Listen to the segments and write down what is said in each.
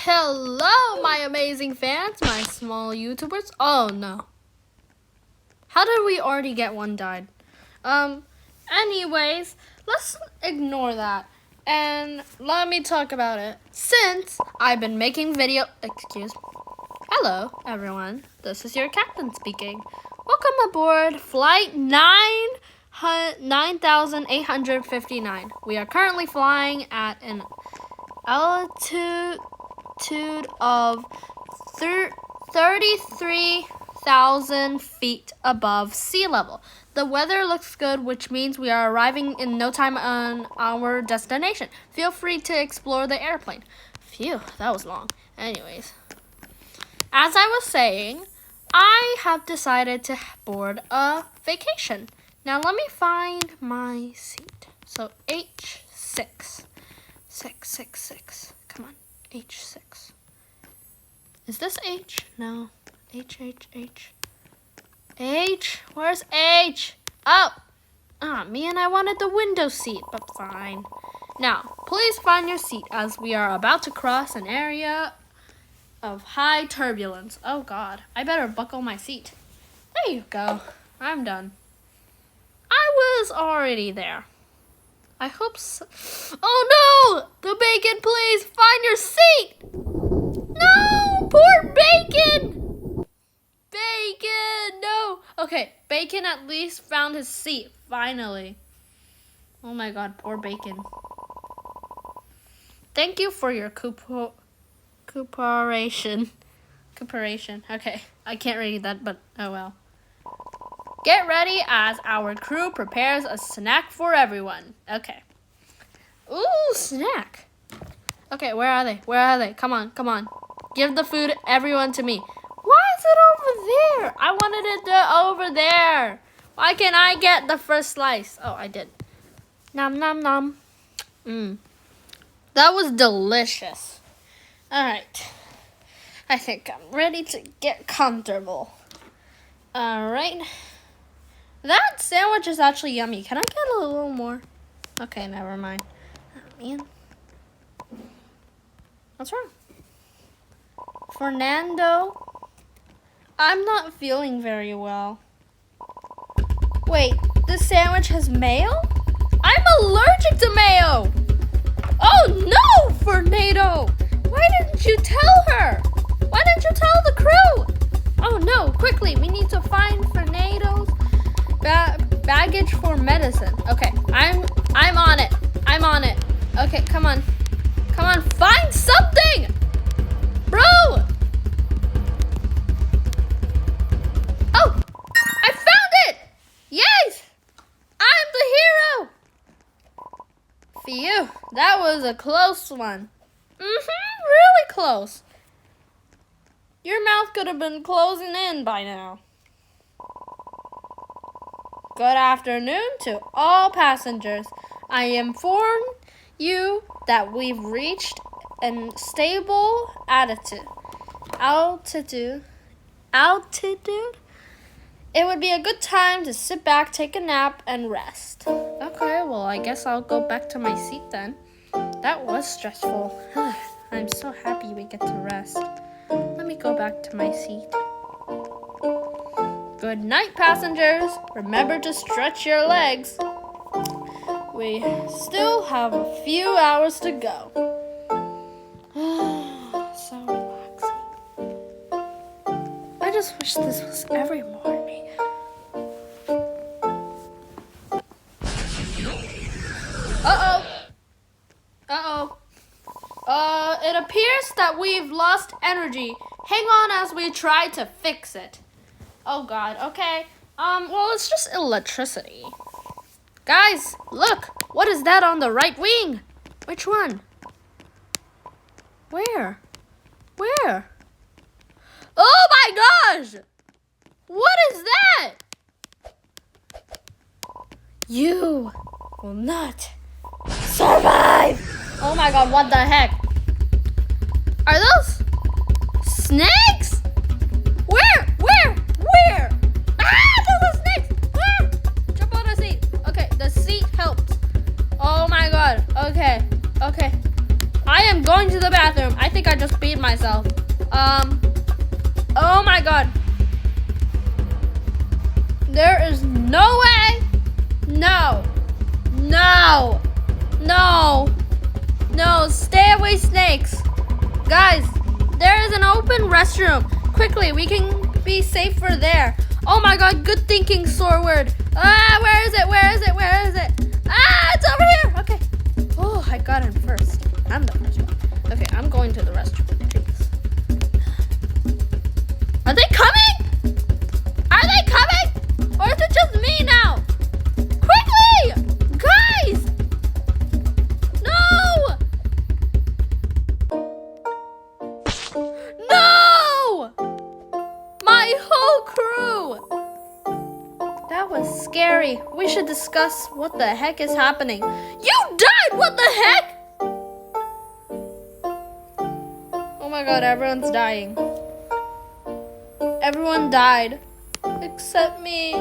Hello, my amazing fans, my small YouTubers. Oh no. How did we already get one died? Anyways, let's ignore that. And let me talk about it. Since I've been making Hello, everyone. This is your captain speaking. Welcome aboard Flight 9859. We are currently flying at an altitude of 33,000 feet above sea level. The weather looks good, which means we are arriving in no time on our destination. Feel free to explore the airplane. Phew, that was long. Anyways, as I was saying, I have decided to board a vacation. Now let me find my seat. So H6. 666. Come on. H6. Is this H? No. H. Where's H? Oh! Man, I wanted the window seat, but fine. Now, please find your seat as we are about to cross an area of high turbulence. Oh God, I better buckle my seat. There you go. I'm done. I was already there. I hope so. Oh no! The bacon, please find your seat! No! Poor bacon! Bacon! No! Okay, Bacon at least found his seat, finally. Oh my God, poor Bacon. Thank you for your cooperation. Okay, I can't read that, but oh well. Get ready as our crew prepares a snack for everyone. Okay. Ooh, snack. Okay, where are they? Come on. Give the food, everyone, to me. Why is it over there? I wanted it over there. Why can't I get the first slice? Oh, I did. Nom, nom, nom. That was delicious. All right. I think I'm ready to get comfortable. All right. That sandwich is actually yummy. Can I get a little more? Okay, never mind. Oh, man. What's wrong? Fernando? I'm not feeling very well. Wait, this sandwich has mayo? I'm allergic to mayo! Oh no, Fernando! Why didn't you tell her? Why didn't you tell the crew? Oh no, quickly, we need to find Fernando's baggage for medicine. Okay, I'm on it. Okay, come on, find something! Bro! Oh, I found it! Yes! I'm the hero! Phew, that was a close one. Really close. Your mouth could have been closing in by now. Good afternoon to all passengers. I inform you that we've reached a stable altitude. It would be a good time to sit back, take a nap, and rest. Okay, well, I guess I'll go back to my seat then. That was stressful. I'm so happy we get to rest. Let me go back to my seat. Good night, passengers. Remember to stretch your legs. We still have a few hours to go. So relaxing. I just wish this was every morning. It appears that we've lost energy. Hang on as we try to fix it. Oh God, okay. Well, it's just electricity. Guys, look! What is that on the right wing? Which one? Where? Oh my gosh! What is that? You will not survive! Oh my God, what the heck? Are those snakes? Where? Those are snakes! Jump on the seat. Okay, the seat helped. Oh my God, okay. I am going to the bathroom. I think I just beat myself. Oh my god. There is no way. No. No. No. No. Stay away, snakes. Guys, there is an open restroom. Quickly, we can be safer there. Oh my god, good thinking, Sorward. Ah, where is it? Where is it? Where is it? Ah, it's over here. Okay. Oh, I got him first. I'm the first one. Okay, I'm going to the restroom. Please. Are they coming? Are they coming? Or is it just me now? Quickly! Guys! No! No! My whole crew! That was scary. We should discuss what the heck is happening. You died! What the heck? Oh my god, everyone's dying. Everyone died. Except me.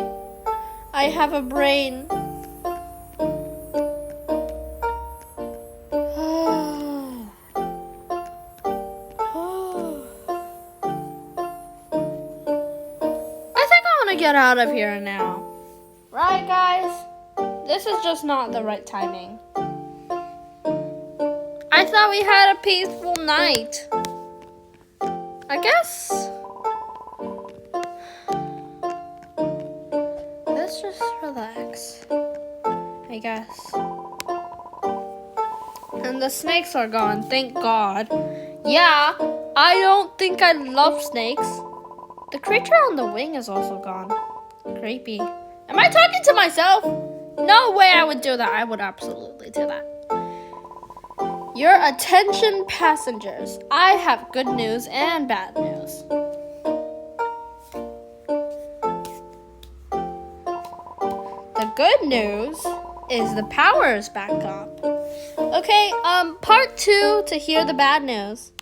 I have a brain. Get out of here now. Right, guys? This is just not the right timing. I thought we had a peaceful night. I guess. Let's just relax. I guess. And the snakes are gone, thank God. Yeah, I don't think I love snakes. The creature on the wing is also gone. Creepy. Am I talking to myself? No way I would do that. I would absolutely do that. Your attention, passengers. I have good news and bad news. The good news is the power is back up. Okay, part 2 to hear the bad news.